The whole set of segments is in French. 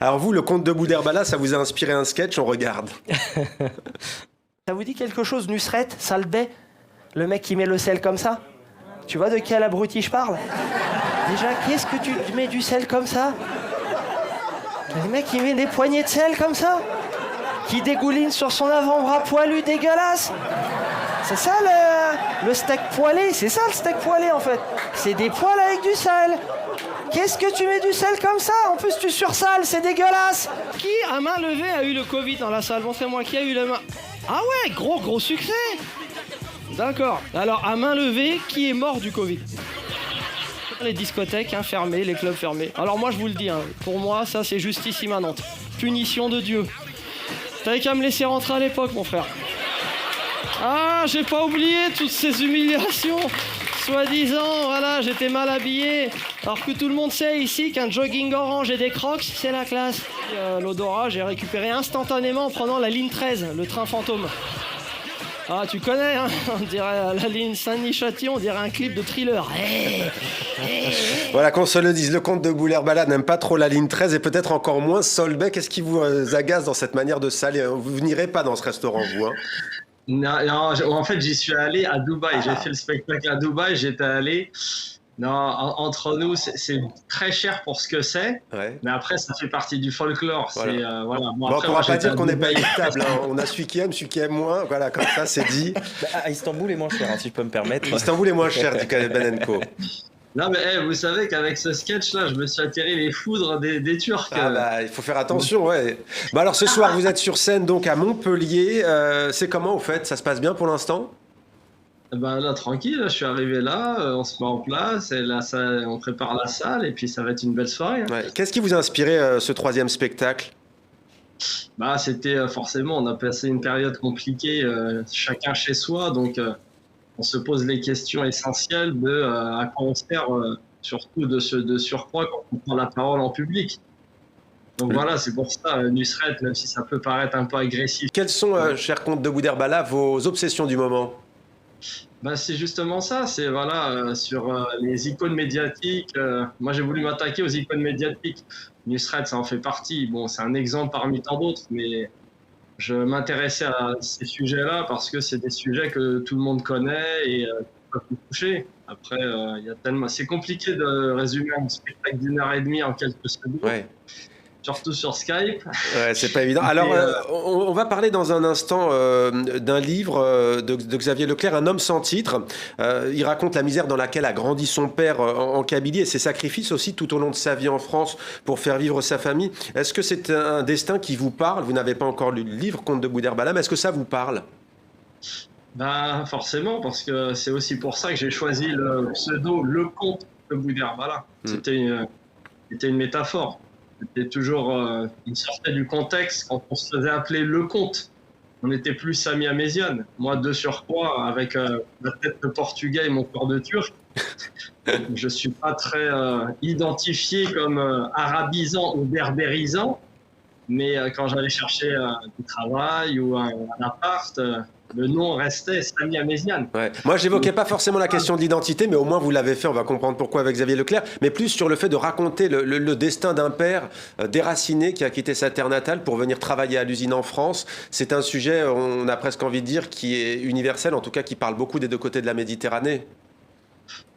Alors vous, le conte de Boudherbala, ça vous a inspiré un sketch, on regarde. Ça vous dit quelque chose, Nusret, Salbé? Le mec qui met le sel comme ça? Tu vois de quel abruti je parle? Déjà, qu'est-ce que tu mets du sel comme ça? Le mec qui met des poignées de sel comme ça? Qui dégouline sur son avant-bras poilu dégueulasse? C'est ça le steak poêlé, c'est ça le steak poêlé en fait. C'est des poils avec du sel. Qu'est-ce que tu mets du sel comme ça? En plus tu sursales, c'est dégueulasse. Qui à main levée a eu le Covid dans la salle? Montrez-moi qui a eu la main. Ah ouais, gros succès. D'accord. Alors à main levée, qui est mort du Covid? Les discothèques fermées, les clubs fermés. Alors moi je vous le dis, pour moi ça c'est justice immanente. Punition de Dieu. T'avais qu'à me laisser rentrer à l'époque mon frère. Ah, j'ai pas oublié toutes ces humiliations. Soi-disant, voilà, j'étais mal habillé. Alors que tout le monde sait ici qu'un jogging orange et des crocs, c'est la classe. L'odorat, j'ai récupéré instantanément en prenant la ligne 13, le train fantôme. Ah, tu connais, on dirait la ligne Saint-Denis-Châtillon, on dirait un clip de Thriller. Voilà, qu'on se le dise, le comte de Boudherbala n'aime pas trop la ligne 13 et peut-être encore moins Solbay. Qu'est-ce qui vous agace dans cette manière de saler? Vous n'irez pas dans ce restaurant, vous, Non, en fait, j'y suis allé à Dubaï. J'ai fait le spectacle à Dubaï. J'étais allé. Non, entre nous, c'est très cher pour ce que c'est. Ouais. Mais après, ça fait partie du folklore. Voilà. Voilà. Bon, on ne pourra pas dire qu'on n'est pas équitable. On a celui qui aime moins. Voilà, comme ça, c'est dit. À Istanbul est moins cher, si je peux me permettre. Istanbul est moins cher, dit Ben & Co. Non, mais vous savez qu'avec ce sketch-là, je me suis attiré les foudres des Turcs. Ah bah, il faut faire attention, ouais. Bah alors ce soir, vous êtes sur scène donc à Montpellier. C'est comment au fait? Ça se passe bien pour l'instant? Ben là, tranquille, je suis arrivé là, on se met en place, et là, on prépare la salle, et puis ça va être une belle soirée. Ouais. Qu'est-ce qui vous a inspiré ce troisième spectacle? Bah, c'était forcément, on a passé une période compliquée, chacun chez soi, donc on se pose les questions essentielles de à quoi on sert, surtout de surcroît quand on prend la parole en public. Donc voilà, c'est pour ça, Nusret, même si ça peut paraître un peu agressif. Quelles sont, cher comte de Boudherbala, vos obsessions du moment? Bah, c'est justement ça, c'est voilà, sur les icônes médiatiques. Moi, j'ai voulu m'attaquer aux icônes médiatiques. Nusret, ça en fait partie. Bon, c'est un exemple parmi tant d'autres, mais je m'intéressais à ces sujets-là parce que c'est des sujets que tout le monde connaît et qui peuvent nous toucher. Après, il y a tellement... c'est compliqué de résumer un spectacle d'1h30 en quelques secondes. Ouais. Surtout sur Skype. Ouais, c'est pas évident. Alors, on va parler dans un instant d'un livre de Xavier Leclerc, Un homme sans titre. Il raconte la misère dans laquelle a grandi son père en Kabylie et ses sacrifices aussi tout au long de sa vie en France pour faire vivre sa famille. Est-ce que c'est un destin qui vous parle? Vous n'avez pas encore lu le livre, Conte de Boudherbala, mais est-ce que ça vous parle? Bah, forcément, parce que c'est aussi pour ça que j'ai choisi le pseudo Le Conte de Boudherbala. C'était une métaphore. C'était toujours, il sortait du contexte quand on se faisait appeler le comte. On n'était plus Sami Améziane. Moi, de surcroît, avec la tête de portugais et mon corps de turc, je suis pas très identifié comme arabisant ou berbérisant. Mais quand j'allais chercher du travail ou un appart, le nom restait Sami Améziane. Ouais. Moi, j'évoquais pas forcément la question de l'identité, mais au moins vous l'avez fait, on va comprendre pourquoi avec Xavier Leclerc, mais plus sur le fait de raconter le destin d'un père déraciné qui a quitté sa terre natale pour venir travailler à l'usine en France. C'est un sujet, on a presque envie de dire, qui est universel, en tout cas qui parle beaucoup des deux côtés de la Méditerranée.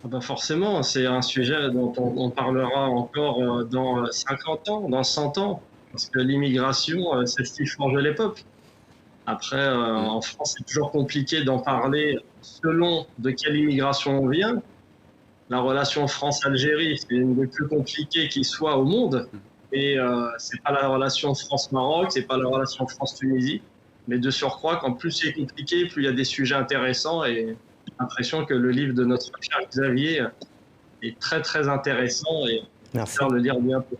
Ah bah forcément, c'est un sujet dont on parlera encore dans 50 ans, dans 100 ans, parce que l'immigration, c'est ce qui change l'époque. Après, en France, c'est toujours compliqué d'en parler selon de quelle immigration on vient. La relation France-Algérie, c'est une des plus compliquées qui soit au monde. Et c'est pas la relation France-Maroc, c'est pas la relation France-Tunisie. Mais de surcroît, quand plus c'est compliqué, plus il y a des sujets intéressants. Et j'ai l'impression que le livre de notre cher Xavier est très, très intéressant et j'espère le lire bientôt.